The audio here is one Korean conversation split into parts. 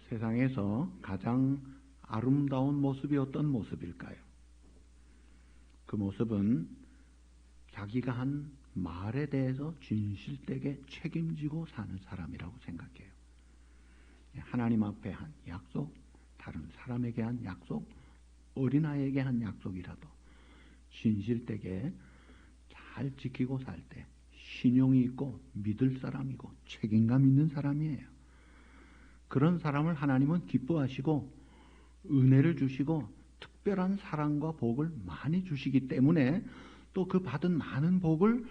세상에서 가장 아름다운 모습이 어떤 모습일까요? 그 모습은 자기가 한 말에 대해서 진실되게 책임지고 사는 사람이라고 생각해요. 하나님 앞에 한 약속, 다른 사람에게 한 약속, 어린아이에게 한 약속이라도 진실되게 잘 지키고 살 때 신용이 있고 믿을 사람이고 책임감 있는 사람이에요. 그런 사람을 하나님은 기뻐하시고 은혜를 주시고 특별한 사랑과 복을 많이 주시기 때문에 또 그 받은 많은 복을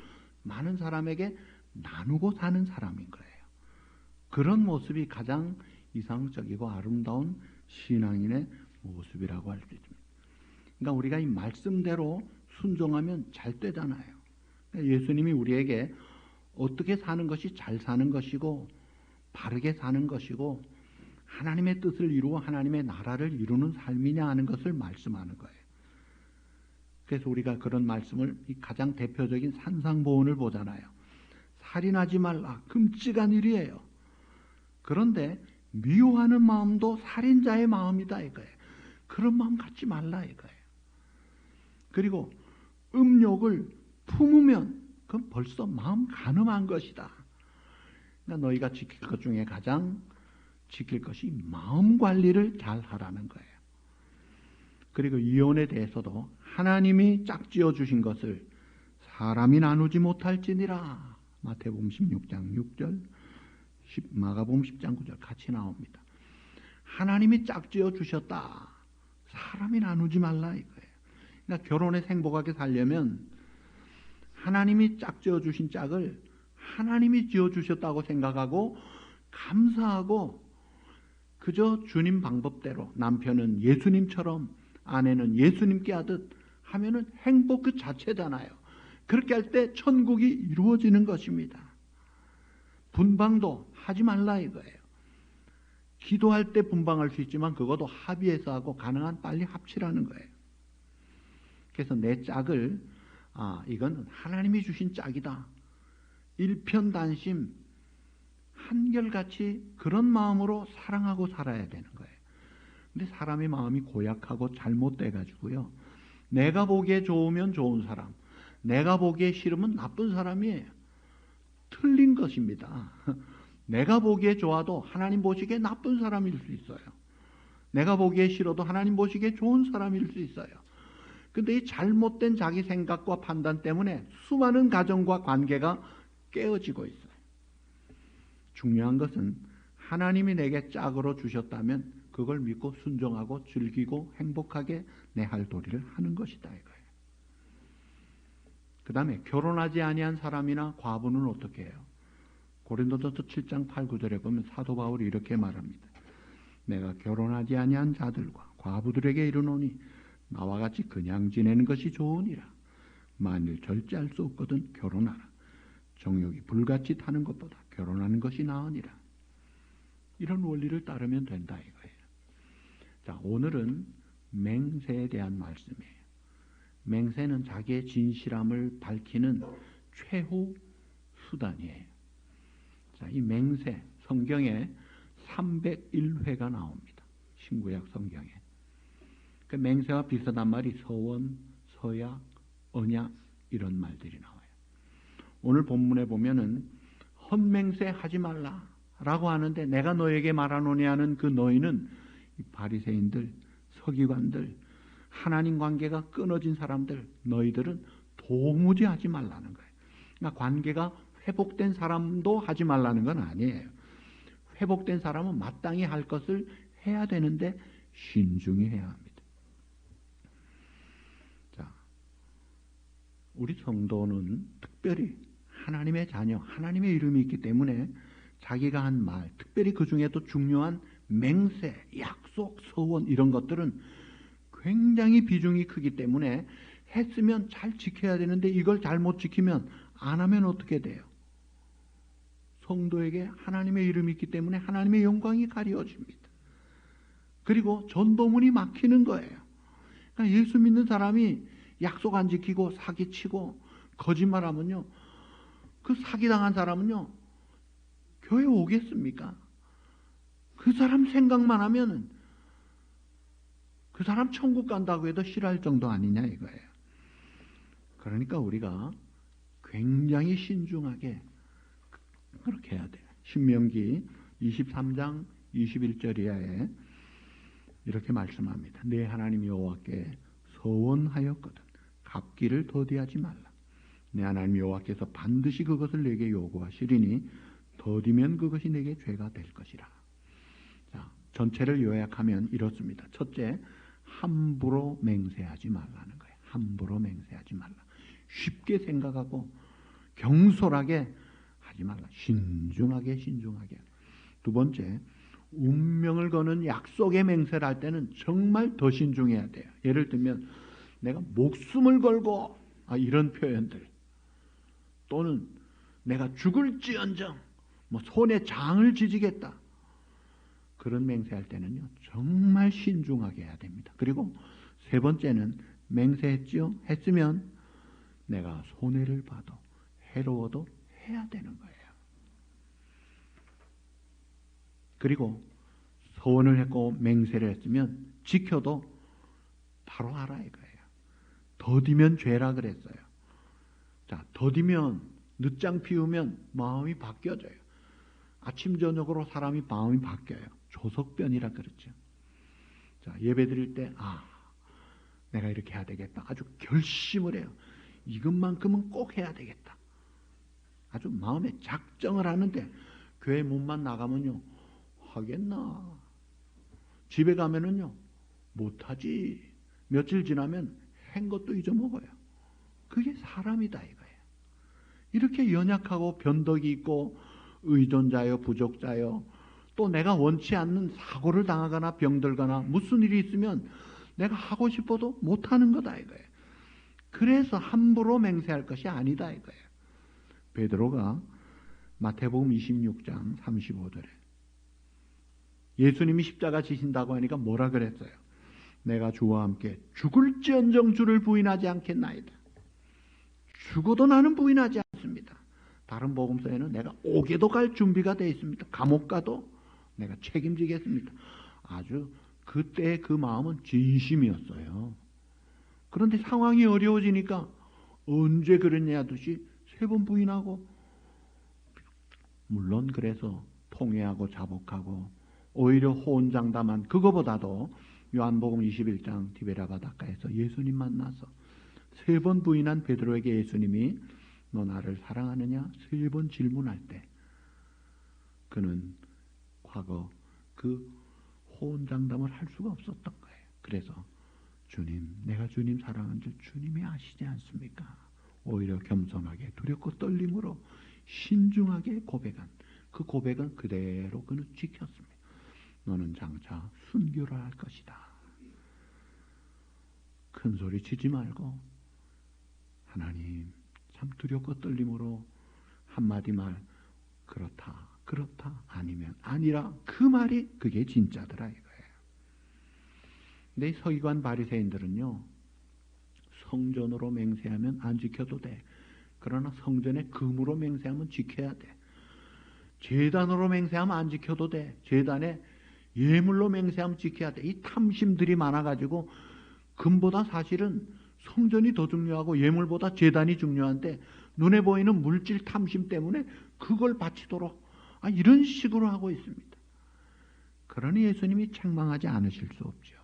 많은 사람에게 나누고 사는 사람인 거예요. 그런 모습이 가장 이상적이고 아름다운 신앙인의 모습이라고 할 수 있습니다. 그러니까 우리가 이 말씀대로 순종하면 잘 되잖아요. 예수님이 우리에게 어떻게 사는 것이 잘 사는 것이고 바르게 사는 것이고 하나님의 뜻을 이루어 하나님의 나라를 이루는 삶이냐 하는 것을 말씀하는 거예요. 그래서 우리가 그런 말씀을 가장 대표적인 산상보훈을 보잖아요. 살인하지 말라. 끔찍한 일이에요. 그런데 미워하는 마음도 살인자의 마음이다 이거예요. 그런 마음 갖지 말라 이거예요. 그리고 음욕을 품으면 그건 벌써 마음 간음한 것이다. 그러니까 너희가 지킬 것 중에 가장 지킬 것이 마음 관리를 잘 하라는 거예요. 그리고 이혼에 대해서도 하나님이 짝지어 주신 것을 사람이 나누지 못할지니라. 마태복음 16장 6절, 마가복음 10장 9절 같이 나옵니다. 하나님이 짝지어 주셨다. 사람이 나누지 말라 이거예요. 그러니까 결혼에 행복하게 살려면 하나님이 짝지어 주신 짝을 하나님이 지어 주셨다고 생각하고 감사하고 그저 주님 방법대로 남편은 예수님처럼 아내는 예수님께 하듯 하면은 행복 그 자체잖아요. 그렇게 할 때 천국이 이루어지는 것입니다. 분방도 하지 말라 이거예요. 기도할 때 분방할 수 있지만 그것도 합의해서 하고 가능한 빨리 합치라는 거예요. 그래서 내 짝을 이건 하나님이 주신 짝이다. 일편단심 한결같이 그런 마음으로 사랑하고 살아야 되는 거예요. 근데 사람의 마음이 고약하고 잘못돼 가지고요. 내가 보기에 좋으면 좋은 사람, 내가 보기에 싫으면 나쁜 사람이에요. 틀린 것입니다. 내가 보기에 좋아도 하나님 보시기에 나쁜 사람일 수 있어요. 내가 보기에 싫어도 하나님 보시기에 좋은 사람일 수 있어요. 근데 이 잘못된 자기 생각과 판단 때문에 수많은 가정과 관계가 깨어지고 있어요. 중요한 것은 하나님이 내게 짝으로 주셨다면 그걸 믿고 순종하고 즐기고 행복하게 내 할 도리를 하는 것이다 이거예요. 그 다음에 결혼하지 아니한 사람이나 과부는 어떻게 해요? 고린도전서 7장 8, 9절에 보면 사도 바울이 이렇게 말합니다. 내가 결혼하지 아니한 자들과 과부들에게 이르노니 나와 같이 그냥 지내는 것이 좋으니라. 만일 절제할 수 없거든 결혼하라. 정욕이 불같이 타는 것보다 결혼하는 것이 나으니라. 이런 원리를 따르면 된다 이거예요. 자, 오늘은 맹세에 대한 말씀이에요. 맹세는 자기의 진실함을 밝히는 최후 수단이에요. 자, 이 맹세, 성경에 301회가 나옵니다. 신구약 성경에. 그 맹세와 비슷한 말이 서원, 서약, 언약 이런 말들이 나와요. 오늘 본문에 보면은 헛맹세 하지 말라라고 하는데 내가 너에게 말하노니 하는 그 너희는 바리새인들, 서기관들, 하나님 관계가 끊어진 사람들, 너희들은 도무지 하지 말라는 거예요. 그러니까 관계가 회복된 사람도 하지 말라는 건 아니에요. 회복된 사람은 마땅히 할 것을 해야 되는데 신중히 해야 합니다. 자, 우리 성도는 특별히 하나님의 자녀, 하나님의 이름이 있기 때문에 자기가 한 말, 특별히 그 중에도 중요한 맹세, 약속, 서원 이런 것들은 굉장히 비중이 크기 때문에 했으면 잘 지켜야 되는데 이걸 잘못 지키면 안 하면 어떻게 돼요? 성도에게 하나님의 이름이 있기 때문에 하나님의 영광이 가려집니다. 그리고 전도문이 막히는 거예요. 그러니까 예수 믿는 사람이 약속 안 지키고 사기치고 거짓말하면요, 그 사기당한 사람은요 교회 오겠습니까? 그 사람 생각만 하면은 그 사람 천국 간다고 해도 싫어할 정도 아니냐 이거예요. 그러니까 우리가 굉장히 신중하게 그렇게 해야 돼요. 신명기 23장 21절 이하에 이렇게 말씀합니다. 내 하나님 여호와께 서원하였거든 갚기를 더디하지 말라. 내 하나님 여호와께서 반드시 그것을 내게 요구하시리니 더디면 그것이 내게 죄가 될 것이라. 자, 전체를 요약하면 이렇습니다. 첫째, 함부로 맹세하지 말라는 거예요. 함부로 맹세하지 말라. 쉽게 생각하고 경솔하게 하지 말라. 신중하게. 두 번째, 운명을 거는 약속의 맹세를 할 때는 정말 더 신중해야 돼요. 예를 들면 내가 목숨을 걸고 이런 표현들, 또는 내가 죽을지언정 손에 장을 지지겠다, 그런 맹세할 때는요 정말 신중하게 해야 됩니다. 그리고 세 번째는 맹세했지요? 했으면 내가 손해를 봐도 해로워도 해야 되는 거예요. 그리고 서원을 했고 맹세를 했으면 지켜도 바로 알아 이거예요. 더디면 죄라 그랬어요. 자, 더디면 늦장 피우면 마음이 바뀌어져요. 아침 저녁으로 사람이 마음이 바뀌어요. 조석변이라 그랬죠. 자, 예배 드릴 때 내가 이렇게 해야 되겠다. 아주 결심을 해요. 이것만큼은 꼭 해야 되겠다. 아주 마음에 작정을 하는데 교회 문만 나가면요 하겠나. 집에 가면은요 못하지. 며칠 지나면 한 것도 잊어먹어요. 그게 사람이다 이거예요. 이렇게 연약하고 변덕이 있고 의존자요 부족자요, 또 내가 원치 않는 사고를 당하거나 병들거나 무슨 일이 있으면 내가 하고 싶어도 못하는 거다 이거예요. 그래서 함부로 맹세할 것이 아니다 이거예요. 베드로가 마태복음 26장 35절에 예수님이 십자가 지신다고 하니까 뭐라 그랬어요? 내가 주와 함께 죽을지언정 주를 부인하지 않겠나이다. 죽어도 나는 부인하지 않습니다. 다른 복음서에는 내가 옥에도 갈 준비가 되어 있습니다. 감옥 가도 내가 책임지겠습니다. 아주 그때의 그 마음은 진심이었어요. 그런데 상황이 어려워지니까 언제 그랬냐 듯이 3번 부인하고, 물론 그래서 통회하고 자복하고 오히려 호언장담한 그거보다도 요한복음 21장 디베라 바닷가에서 예수님 만나서 3번 부인한 베드로에게 예수님이 너 나를 사랑하느냐 3번 질문할 때 그는 과거 그 호언장담을 할 수가 없었던 거예요. 그래서 주님, 내가 주님 사랑하는 줄 주님이 아시지 않습니까? 오히려 겸손하게 두렵고 떨림으로 신중하게 고백한 그 고백은 그대로 그는 지켰습니다. 너는 장차 순교를 할 것이다. 큰 소리 치지 말고 하나님 참 두렵고 떨림으로 한마디 말 그렇다 그렇다 아니면 아니라 그 말이 그게 진짜더라 이거예요. 근데 이 서기관 바리새인들은요 성전으로 맹세하면 안 지켜도 돼. 그러나 성전의 금으로 맹세하면 지켜야 돼. 제단으로 맹세하면 안 지켜도 돼. 제단에 예물로 맹세하면 지켜야 돼. 이 탐심들이 많아가지고 금보다 사실은 성전이 더 중요하고 예물보다 제단이 중요한데 눈에 보이는 물질 탐심 때문에 그걸 바치도록 이런 식으로 하고 있습니다. 그러니 예수님이 책망하지 않으실 수 없죠.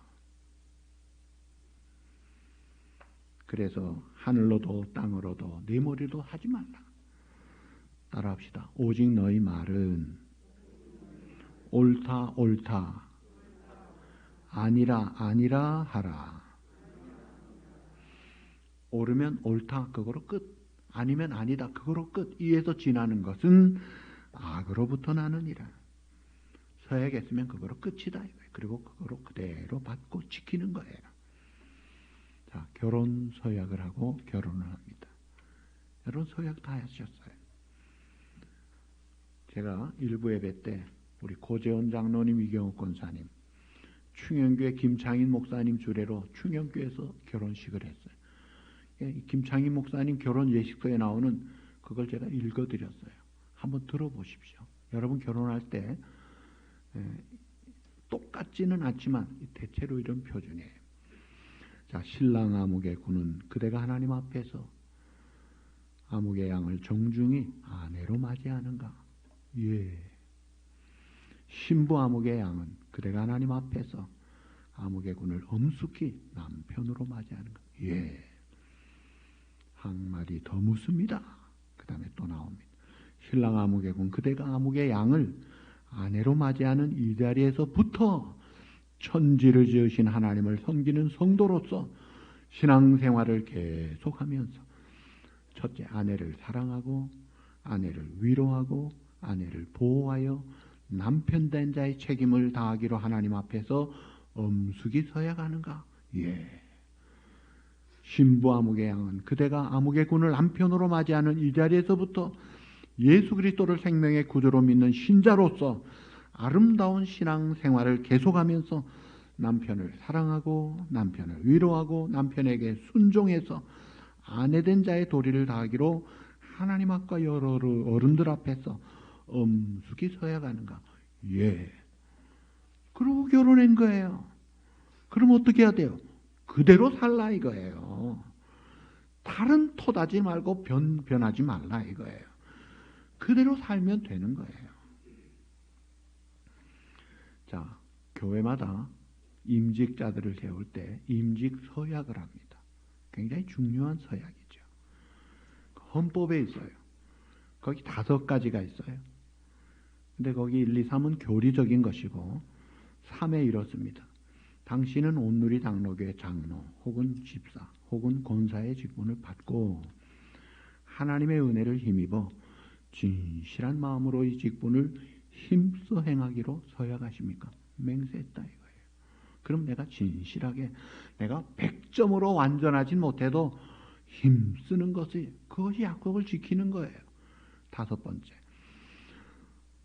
그래서 하늘로도 땅으로도 내 머리로 하지 말라. 따라합시다. 오직 너희 말은 옳다 옳다 아니라 아니라 하라. 옳으면 옳다 그거로 끝, 아니면 아니다 그거로 끝. 이에서 지나는 것은 악으로부터 나느니라. 서약했으면 그거로 끝이다. 그리고 그거로 그대로 받고 지키는 거예요. 자, 결혼 서약을 하고 결혼을 합니다. 여러분 서약 다 하셨어요. 제가 일부 예배 때 우리 고재원 장로님, 이경욱 권사님, 충영교회 김창인 목사님 주례로 충영교회에서 결혼식을 했어요. 김창인 목사님 결혼 예식서에 나오는 그걸 제가 읽어드렸어요. 한번 들어보십시오. 여러분 결혼할 때 똑같지는 않지만 대체로 이런 표준이에요. 자, 신랑 아무개 군은 그대가 하나님 앞에서 아무개 양을 정중히 아내로 맞이하는가? 예. 신부 아무개 양은 그대가 하나님 앞에서 아무개 군을 엄숙히 남편으로 맞이하는가? 예. 한마디 더 묻습니다. 그 다음에 또 나옵니다. 신랑 아무개 군 그대가 아무개 양을 아내로 맞이하는 이 자리에서부터 천지를 지으신 하나님을 섬기는 성도로서 신앙생활을 계속하면서 첫째 아내를 사랑하고 아내를 위로하고 아내를 보호하여 남편 된 자의 책임을 다하기로 하나님 앞에서 엄숙히 서약하는가? 예. 신부 아무개 양은 그대가 아무개 군을 남편으로 맞이하는 이 자리에서부터 예수 그리스도를 생명의 구주로 믿는 신자로서 아름다운 신앙생활을 계속하면서 남편을 사랑하고 남편을 위로하고 남편에게 순종해서 아내된 자의 도리를 다하기로 하나님 앞과 여러 어른들 앞에서 엄숙히 서약하는가? 예. 그러고 결혼한 거예요. 그럼 어떻게 해야 돼요? 그대로 살라 이거예요. 다른 토다지 말고 변하지 말라 이거예요. 그대로 살면 되는 거예요. 자, 교회마다 임직자들을 세울 때 임직 서약을 합니다. 굉장히 중요한 서약이죠. 헌법에 있어요. 거기 5가지가 있어요. 근데 거기 1, 2, 3은 교리적인 것이고 3에 이렇습니다. 당신은 온누리 장로교회 장로 혹은 집사 혹은 권사의 직분을 받고 하나님의 은혜를 힘입어 진실한 마음으로 이 직분을 힘써 행하기로 서약하십니까? 맹세했다 이거예요. 그럼 내가 진실하게 내가 100점으로 완전하진 못해도 힘쓰는 것이 그것이 약속을 지키는 거예요. 5번째,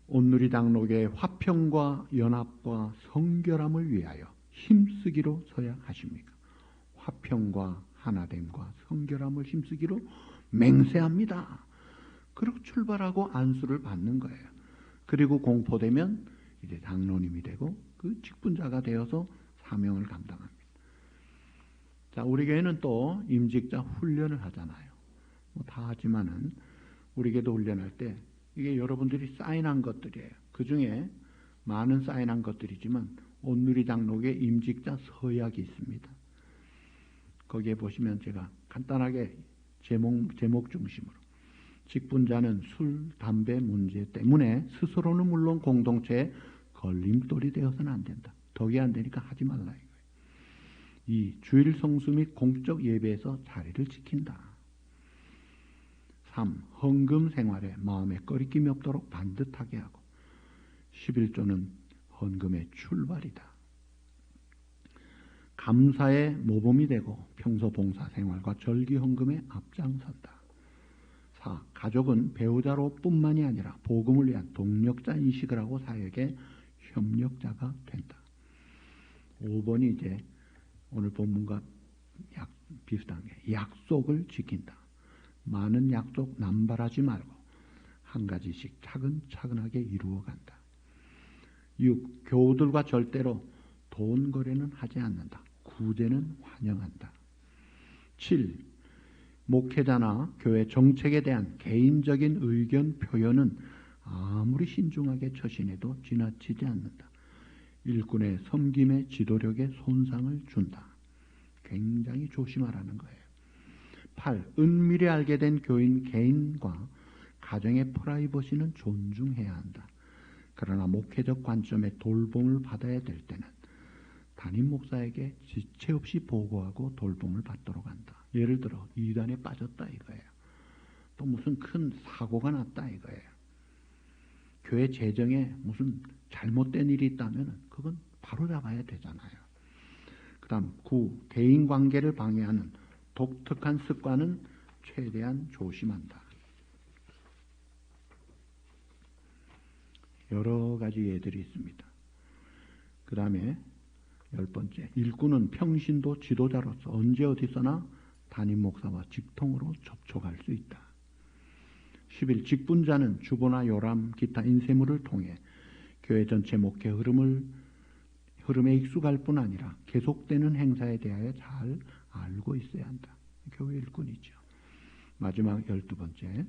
온누리 장로교의 화평과 연합과 성결함을 위하여 힘쓰기로 서약하십니까? 화평과 하나됨과 성결함을 힘쓰기로 맹세합니다. 그리고 출발하고 안수를 받는 거예요. 그리고 공포되면 이제 장로님이 되고 그 직분자가 되어서 사명을 감당합니다. 자, 우리 교회는 또 임직자 훈련을 하잖아요. 다 하지만은 우리 교회도 훈련할 때 이게 여러분들이 사인한 것들이에요. 그 중에 많은 사인한 것들이지만 온누리 장로교회 임직자 서약이 있습니다. 거기에 보시면 제가 간단하게 제목 중심으로 직분자는 술, 담배 문제 때문에 스스로는 물론 공동체에 걸림돌이 되어서는 안 된다. 덕이 안 되니까 하지 말라 이거예요. 2. 주일 성수 및 공적 예배에서 자리를 지킨다. 3. 헌금 생활에 마음에 꺼리낌이 없도록 반듯하게 하고 11조는 헌금의 출발이다. 감사의 모범이 되고 평소 봉사 생활과 절기 헌금에 앞장선다. 4. 가족은 배우자로 뿐만이 아니라 복음을 위한 동력자 인식을 하고 사역의 협력자가 된다. 5번이 이제 오늘 본문과 비슷한 게 약속을 지킨다. 많은 약속 남발하지 말고 한 가지씩 차근차근하게 이루어간다. 6. 교우들과 절대로 돈 거래는 하지 않는다. 구제는 환영한다. 7. 목회자나 교회 정책에 대한 개인적인 의견 표현은 아무리 신중하게 처신해도 지나치지 않는다. 일꾼의 섬김의 지도력에 손상을 준다. 굉장히 조심하라는 거예요. 8. 은밀히 알게 된 교인 개인과 가정의 프라이버시는 존중해야 한다. 그러나 목회적 관점의 돌봄을 받아야 될 때는 담임 목사에게 지체 없이 보고하고 돌봄을 받도록 한다. 예를 들어 이단에 빠졌다 이거예요. 또 무슨 큰 사고가 났다 이거예요. 교회 재정에 무슨 잘못된 일이 있다면 그건 바로 잡아야 되잖아요. 그 다음 9. 대인관계를 방해하는 독특한 습관은 최대한 조심한다. 여러 가지 예들이 있습니다. 그 다음에 10번째, 일꾼은 평신도 지도자로서 언제 어디서나 담임 목사와 직통으로 접촉할 수 있다. 11. 직분자는 주보나 요람, 기타 인쇄물을 통해 교회 전체 목회 흐름에 익숙할 뿐 아니라 계속되는 행사에 대하여 잘 알고 있어야 한다. 교회 일꾼이죠. 마지막 12번째,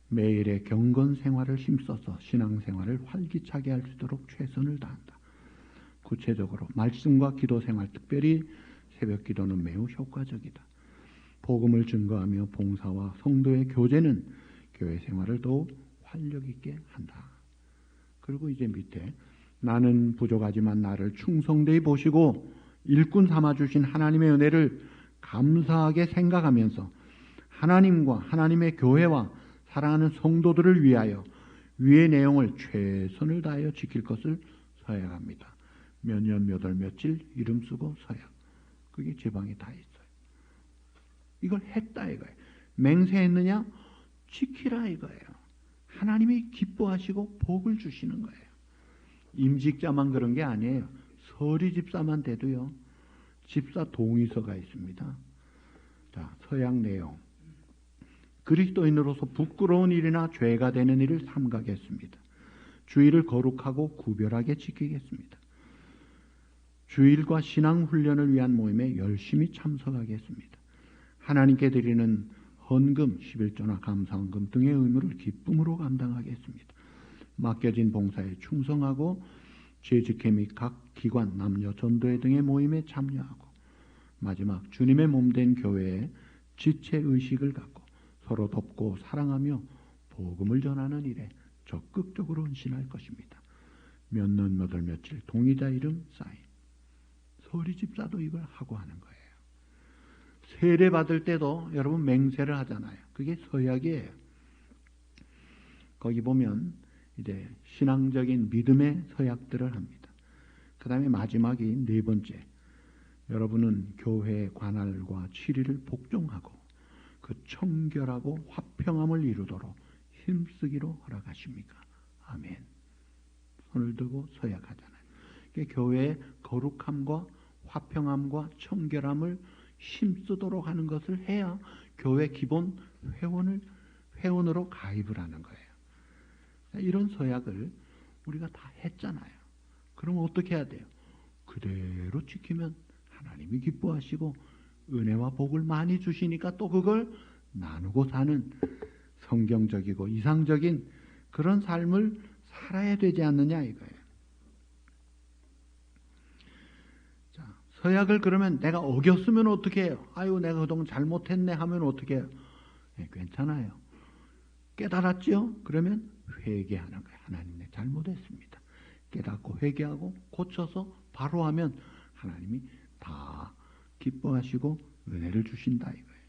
매일의 경건 생활을 힘써서 신앙생활을 활기차게 할 수 있도록 최선을 다한다. 구체적으로 말씀과 기도 생활, 특별히 새벽 기도는 매우 효과적이다. 복음을 증거하며 봉사와 성도의 교제는 교회 생활을 더욱 활력 있게 한다. 그리고 이제 밑에 나는 부족하지만 나를 충성되이 보시고 일꾼 삼아주신 하나님의 은혜를 감사하게 생각하면서 하나님과 하나님의 교회와 사랑하는 성도들을 위하여 위의 내용을 최선을 다하여 지킬 것을 서약합니다. 몇 년 몇 월 며칠 이름 쓰고 서약. 그게 제방에 다 있어요. 이걸 했다 이거예요. 맹세했느냐? 지키라 이거예요. 하나님이 기뻐하시고 복을 주시는 거예요. 임직자만 그런 게 아니에요. 서리 집사만 돼도요. 집사 동의서가 있습니다. 자, 서약 내용. 그리스도인으로서 부끄러운 일이나 죄가 되는 일을 삼가겠습니다. 주일을 거룩하고 구별하게 지키겠습니다. 주일과 신앙 훈련을 위한 모임에 열심히 참석하겠습니다. 하나님께 드리는 헌금, 11조나 감사헌금 등의 의무를 기쁨으로 감당하겠습니다. 맡겨진 봉사에 충성하고 재직회 및 각 기관, 남녀 전도회 등의 모임에 참여하고 마지막 주님의 몸된 교회에 지체의식을 갖고 서로 돕고 사랑하며 복음을 전하는 일에 적극적으로 헌신할 것입니다. 몇 년 몇 월 며칠 동의자 이름 사인. 서리 집사도 이걸 하고 하는 거예요. 세례 받을 때도 여러분 맹세를 하잖아요. 그게 서약이에요. 거기 보면 이제 신앙적인 믿음의 서약들을 합니다. 그 다음에 마지막이 4번째. 여러분은 교회의 관할과 치리를 복종하고 그 청결하고 화평함을 이루도록 힘쓰기로 허락하십니까? 아멘. 손을 들고 서약하잖아요. 교회의 거룩함과 화평함과 청결함을 힘쓰도록 하는 것을 해야 교회 기본 회원으로 가입을 하는 거예요. 이런 서약을 우리가 다 했잖아요. 그럼 어떻게 해야 돼요? 그대로 지키면 하나님이 기뻐하시고 은혜와 복을 많이 주시니까 또 그걸 나누고 사는 성경적이고 이상적인 그런 삶을 살아야 되지 않느냐 이거예요. 자, 서약을 그러면 내가 어겼으면 어떻게 해요? 아유 내가 그동안 잘못했네 하면 어떻게 해요? 네, 괜찮아요. 깨달았죠? 그러면 회개하는 거예요. 하나님 내 잘못했습니다. 깨닫고 회개하고 고쳐서 바로 하면 하나님이 다 기뻐하시고 은혜를 주신다 이거예요.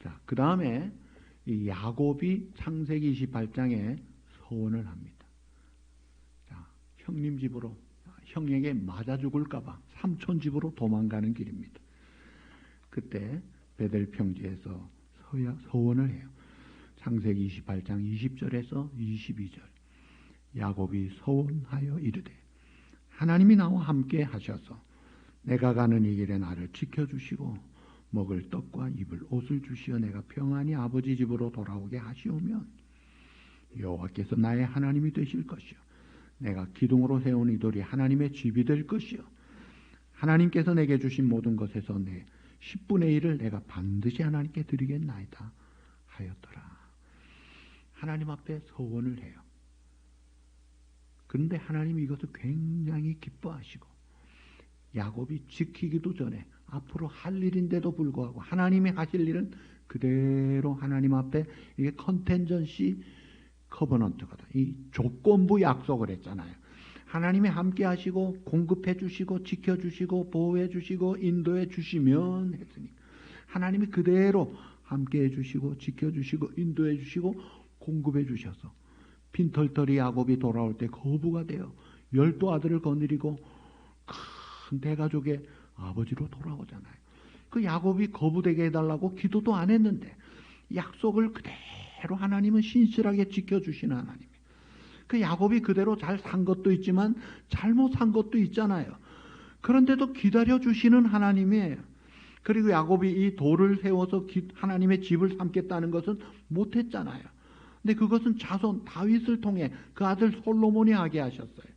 자, 자, 그 다음에 이 야곱이 창세기 28장에 서원을 합니다. 자, 형님 집으로, 형에게 맞아 죽을까봐 삼촌 집으로 도망가는 길입니다. 그때 베델 평지에서 서원을 해요. 창세기 28장 20절에서 22절. 야곱이 서원하여 이르되 하나님이 나와 함께 하셔서 내가 가는 이 길에 나를 지켜주시고 먹을 떡과 입을 옷을 주시어 내가 평안히 아버지 집으로 돌아오게 하시오면 여호와께서 나의 하나님이 되실 것이요 내가 기둥으로 세운 이 돌이 하나님의 집이 될 것이요 하나님께서 내게 주신 모든 것에서 내 10분의 1을 내가 반드시 하나님께 드리겠나이다 하였더라. 하나님 앞에 서원을 해요. 그런데 하나님이 이것을 굉장히 기뻐하시고 야곱이 지키기도 전에 앞으로 할 일인데도 불구하고 하나님이 하실 일은 그대로 하나님 앞에 이게 컨텐전시 커버넌트거든. 이 조건부 약속을 했잖아요. 하나님이 함께 하시고 공급해 주시고 지켜 주시고 보호해 주시고 인도해 주시면 했으니까 하나님이 그대로 함께 해 주시고 지켜 주시고 인도해 주시고 공급해 주셔서 빈털터리 야곱이 돌아올 때 거부가 되어 12 아들을 거느리고 큰 대가족의 아버지로 돌아오잖아요. 그 야곱이 거부되게 해달라고 기도도 안 했는데 약속을 그대로 하나님은 신실하게 지켜주시는 하나님이에요. 그 야곱이 그대로 잘 산 것도 있지만 잘못 산 것도 있잖아요. 그런데도 기다려주시는 하나님이에요. 그리고 야곱이 이 돌을 세워서 하나님의 집을 삼겠다는 것은 못했잖아요. 근데 그것은 자손 다윗을 통해 그 아들 솔로몬이 하게 하셨어요.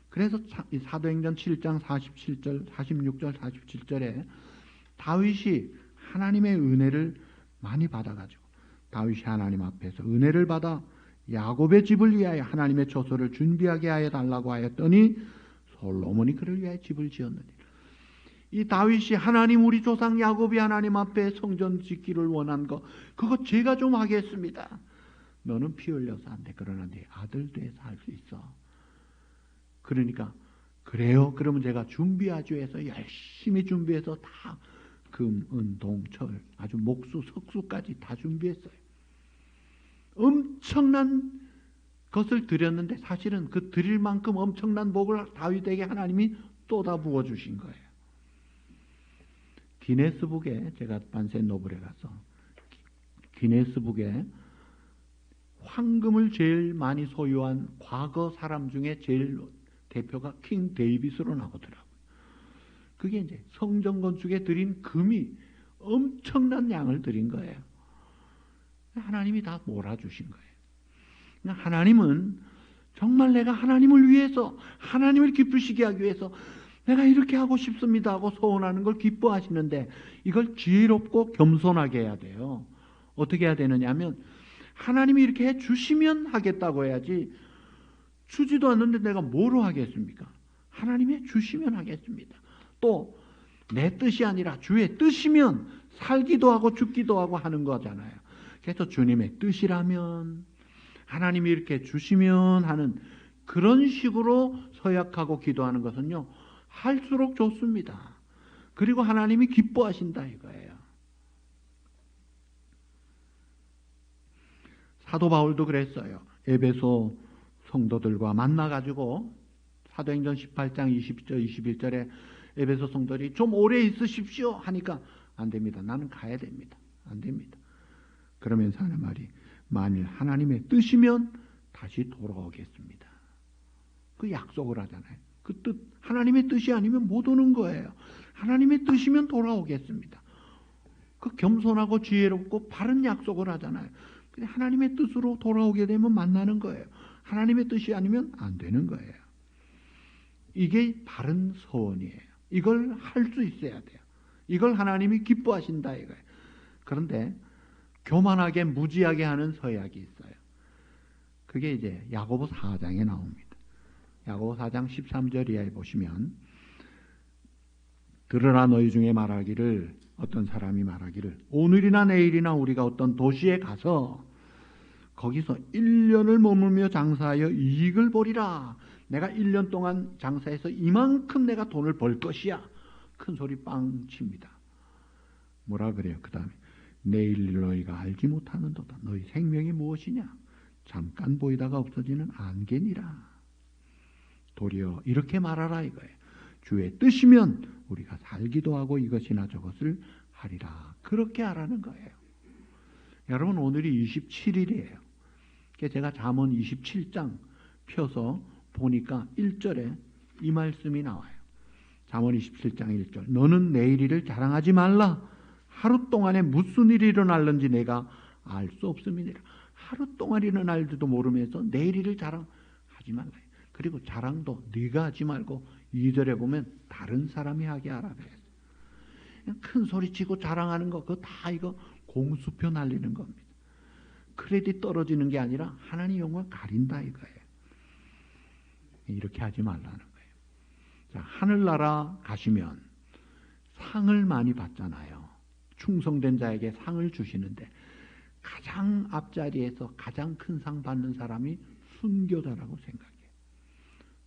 그래서 사도행전 7장 47절, 46절, 47절에 다윗이 하나님의 은혜를 많이 받아가지고 다윗이 하나님 앞에서 은혜를 받아 야곱의 집을 위하여 하나님의 처소를 준비하게 하여 달라고 하였더니 솔로몬이 그를 위하여 집을 지었느니라. 이 다윗이 하나님 우리 조상 야곱이 하나님 앞에 성전 짓기를 원한 거 그거 제가 좀 하겠습니다. 너는 피 흘려서 안 돼. 그러나 네 아들 돼서 할 수 있어. 그러니까 그래요. 그러면 제가 준비하죠 해서 열심히 준비해서 다 금, 은, 동, 철 아주 목수, 석수까지 다 준비했어요. 엄청난 것을 드렸는데 사실은 그 드릴 만큼 엄청난 복을 다윗에게 하나님이 쏟아 부어주신 거예요. 기네스북에 제가 반센 노블에 가서 기네스북에 황금을 제일 많이 소유한 과거 사람 중에 제일 대표가 킹 데이빗으로 나오더라고요. 그게 이제 성전 건축에 드린 금이 엄청난 양을 드린 거예요. 하나님이 다 몰아주신 거예요. 하나님은 정말 내가 하나님을 위해서 하나님을 기쁘시게 하기 위해서 내가 이렇게 하고 싶습니다 하고 소원하는 걸 기뻐하시는데 이걸 지혜롭고 겸손하게 해야 돼요. 어떻게 해야 되느냐 하면 하나님이 이렇게 해주시면 하겠다고 해야지 주지도 않는데 내가 뭐로 하겠습니까? 하나님이 주시면 하겠습니다. 또 내 뜻이 아니라 주의 뜻이면 살기도 하고 죽기도 하고 하는 거잖아요. 그래서 주님의 뜻이라면 하나님이 이렇게 주시면 하는 그런 식으로 서약하고 기도하는 것은요 할수록 좋습니다. 그리고 하나님이 기뻐하신다 이거예요. 사도 바울도 그랬어요. 에베소 성도들과 만나가지고 사도행전 18장 20절 21절에 에베소 성도들이 좀 오래 있으십시오 하니까 안 됩니다. 나는 가야 됩니다. 안 됩니다. 그러면서 하는 말이 만일 하나님의 뜻이면 다시 돌아오겠습니다. 그 약속을 하잖아요. 그 뜻, 하나님의 뜻이 아니면 못 오는 거예요. 하나님의 뜻이면 돌아오겠습니다. 그 겸손하고 지혜롭고 바른 약속을 하잖아요. 근데 하나님의 뜻으로 돌아오게 되면 만나는 거예요. 하나님의 뜻이 아니면 안 되는 거예요. 이게 바른 서원이에요. 이걸 할 수 있어야 돼요. 이걸 하나님이 기뻐하신다 이거예요. 그런데 교만하게 무지하게 하는 서약이 있어요. 그게 이제 야고보 4장에 나옵니다. 야고보 4장 13절 이하에 보시면 들으라 너희 중에 말하기를 어떤 사람이 말하기를 오늘이나 내일이나 우리가 어떤 도시에 가서 거기서 1년을 머물며 장사하여 이익을 보리라. 내가 1년 동안 장사해서 이만큼 내가 돈을 벌 것이야. 큰 소리 빵 칩니다. 뭐라 그래요? 그 다음에 내일 너희가 알지 못하는도다. 너희 생명이 무엇이냐? 잠깐 보이다가 없어지는 안개니라. 도리어 이렇게 말하라 이거예요. 주의 뜻이면 우리가 살기도 하고 이것이나 저것을 하리라. 그렇게 하라는 거예요. 여러분, 오늘이 27일이에요. 제가 잠언 27장 펴서 보니까 1절에 이 말씀이 나와요. 잠언 27장 1절. 너는 내일 일을 자랑하지 말라. 하루 동안에 무슨 일이 일어날는지 내가 알 수 없음이니라. 하루 동안 일어날지도 모르면서 내일 일을 자랑하지 말라. 그리고 자랑도 네가 하지 말고 2절에 보면 다른 사람이 하게 하라 그랬어요. 그냥 큰 소리 치고 자랑하는 거 그거 다 이거 공수표 날리는 겁니다. 크레딧 떨어지는 게 아니라 하나님 영광 가린다 이거예요. 이렇게 하지 말라는 거예요. 자, 하늘나라 가시면 상을 많이 받잖아요. 충성된 자에게 상을 주시는데 가장 앞자리에서 가장 큰 상 받는 사람이 순교자라고 생각해요.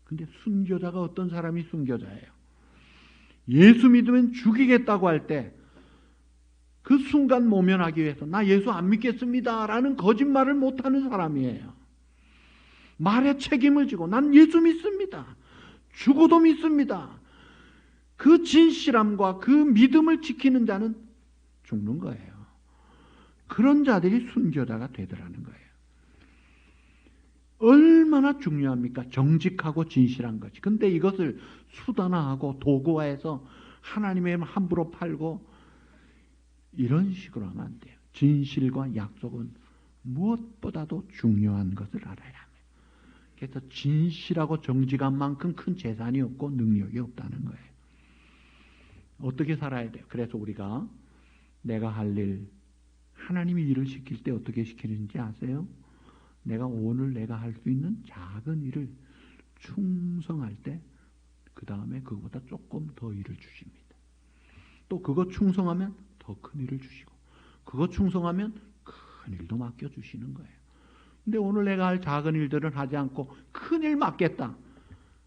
근데 순교자가 어떤 사람이 순교자예요? 예수 믿으면 죽이겠다고 할 때 그 순간 모면하기 위해서 나 예수 안 믿겠습니다 라는 거짓말을 못하는 사람이에요. 말에 책임을 지고 난 예수 믿습니다. 죽어도 믿습니다. 그 진실함과 그 믿음을 지키는 자는 죽는 거예요. 그런 자들이 순교자가 되더라는 거예요. 얼마나 중요합니까? 정직하고 진실한 것이. 근데 이것을 수단화하고 도구화해서 하나님의 함부로 팔고 이런 식으로 하면 안 돼요. 진실과 약속은 무엇보다도 중요한 것을 알아야 합니다. 그래서 진실하고 정직한 만큼 큰 재산이 없고 능력이 없다는 거예요. 어떻게 살아야 돼요? 그래서 우리가 내가 할 일, 하나님이 일을 시킬 때 어떻게 시키는지 아세요? 내가 오늘 내가 할 수 있는 작은 일을 충성할 때 그 다음에 그거보다 조금 더 일을 주십니다. 또 그거 충성하면 더 큰 일을 주시고 그거 충성하면 큰 일도 맡겨주시는 거예요. 근데 오늘 내가 할 작은 일들은 하지 않고 큰 일 맡겠다.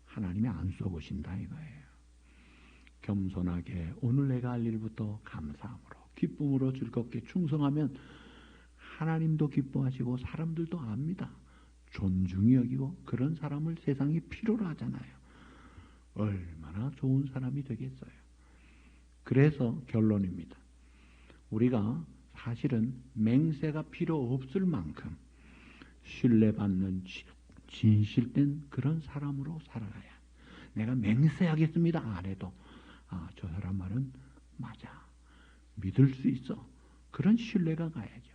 하나님이 안 써보신다 이거예요. 겸손하게 오늘 내가 할 일부터 감사함으로 기쁨으로 즐겁게 충성하면 하나님도 기뻐하시고 사람들도 압니다. 존중히 여기고 그런 사람을 세상이 필요로 하잖아요. 얼마나 좋은 사람이 되겠어요. 그래서 결론입니다. 우리가 사실은 맹세가 필요 없을 만큼 신뢰받는 진실된 그런 사람으로 살아가야. 내가 맹세하겠습니다 안 해도 저 사람 말은 맞아. 믿을 수 있어. 그런 신뢰가 가야죠.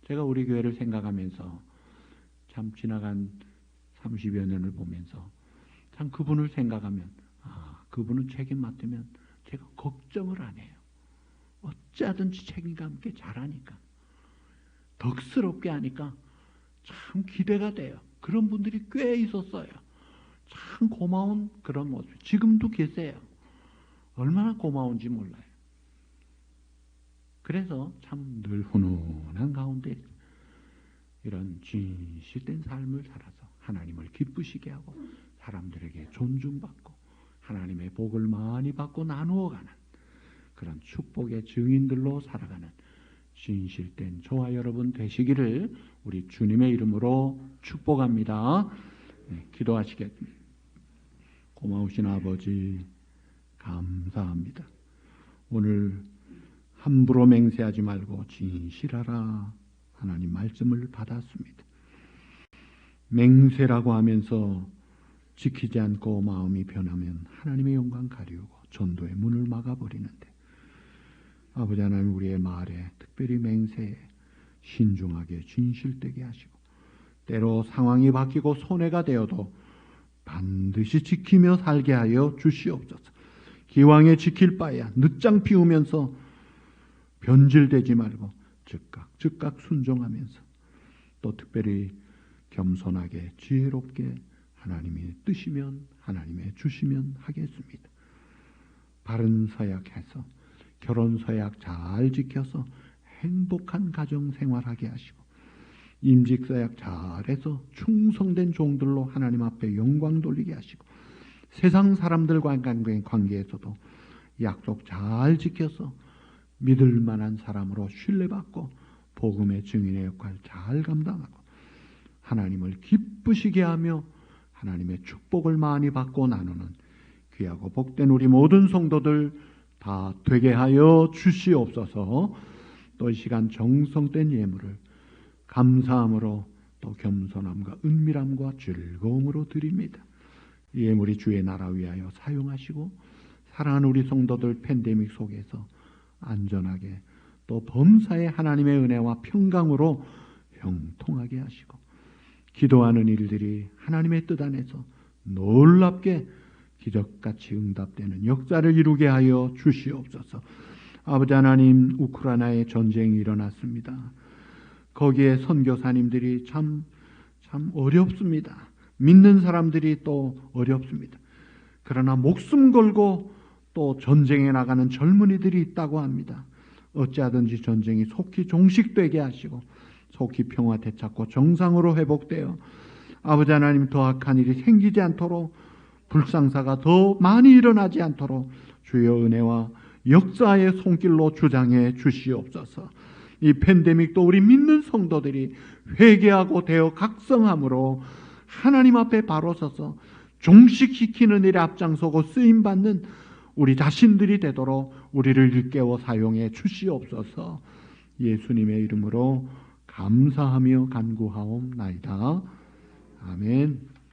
제가 우리 교회를 생각하면서 참 지나간 30여 년을 보면서 참 그분을 생각하면 그분은 책임 맡으면 제가 걱정을 안 해요. 어찌하든지 책임감 있게 잘하니까 덕스럽게 하니까 참 기대가 돼요. 그런 분들이 꽤 있었어요. 참 고마운 그런 모습. 지금도 계세요. 얼마나 고마운지 몰라요. 그래서 참 늘 훈훈한 가운데 이런 진실된 삶을 살아서 하나님을 기쁘시게 하고 사람들에게 존중받고 하나님의 복을 많이 받고 나누어가는 그런 축복의 증인들로 살아가는 진실된 저와 여러분 되시기를 우리 주님의 이름으로 축복합니다. 네, 기도하시겠습니다. 고마우신 아버지 감사합니다. 오늘 함부로 맹세하지 말고 진실하라 하나님 말씀을 받았습니다. 맹세라고 하면서 지키지 않고 마음이 변하면 하나님의 영광 가리우고 전도의 문을 막아버리는데 아버지 하나님 우리의 말에 특별히 맹세에 신중하게 진실되게 하시고 때로 상황이 바뀌고 손해가 되어도 반드시 지키며 살게 하여 주시옵소서. 기왕에 지킬 바야 늦장 피우면서 변질되지 말고 즉각 순종하면서 또 특별히 겸손하게 지혜롭게 하나님의 뜻이면 하나님의 주시면 하겠습니다. 바른 서약해서 결혼 서약 잘 지켜서 행복한 가정 생활하게 하시고 임직 서약 잘해서 충성된 종들로 하나님 앞에 영광 돌리게 하시고 세상 사람들과의 관계에서도 약속 잘 지켜서 믿을 만한 사람으로 신뢰받고 복음의 증인의 역할을 잘 감당하고 하나님을 기쁘시게 하며 하나님의 축복을 많이 받고 나누는 귀하고 복된 우리 모든 성도들 다 되게 하여 주시옵소서. 또 이 시간 정성된 예물을 감사함으로 또 겸손함과 은밀함과 즐거움으로 드립니다. 이 예물이 주의 나라 위하여 사용하시고 사랑하는 우리 성도들 팬데믹 속에서 안전하게 또 범사에 하나님의 은혜와 평강으로 형통하게 하시고 기도하는 일들이 하나님의 뜻 안에서 놀랍게 기적같이 응답되는 역사를 이루게 하여 주시옵소서. 아버지 하나님, 우크라이나에 전쟁이 일어났습니다. 거기에 선교사님들이 참 어렵습니다. 믿는 사람들이 또 어렵습니다. 그러나 목숨 걸고 또 전쟁에 나가는 젊은이들이 있다고 합니다. 어찌하든지 전쟁이 속히 종식되게 하시고 속히 평화 되찾고 정상으로 회복되어 아버지 하나님 더 악한 일이 생기지 않도록 불상사가 더 많이 일어나지 않도록 주의 은혜와 역사의 손길로 주장해 주시옵소서. 이 팬데믹도 우리 믿는 성도들이 회개하고 되어 각성함으로 하나님 앞에 바로 서서 종식시키는 일에 앞장서고 쓰임받는 우리 자신들이 되도록 우리를 일깨워 사용해 주시옵소서. 예수님의 이름으로 감사하며 간구하옵나이다. 아멘.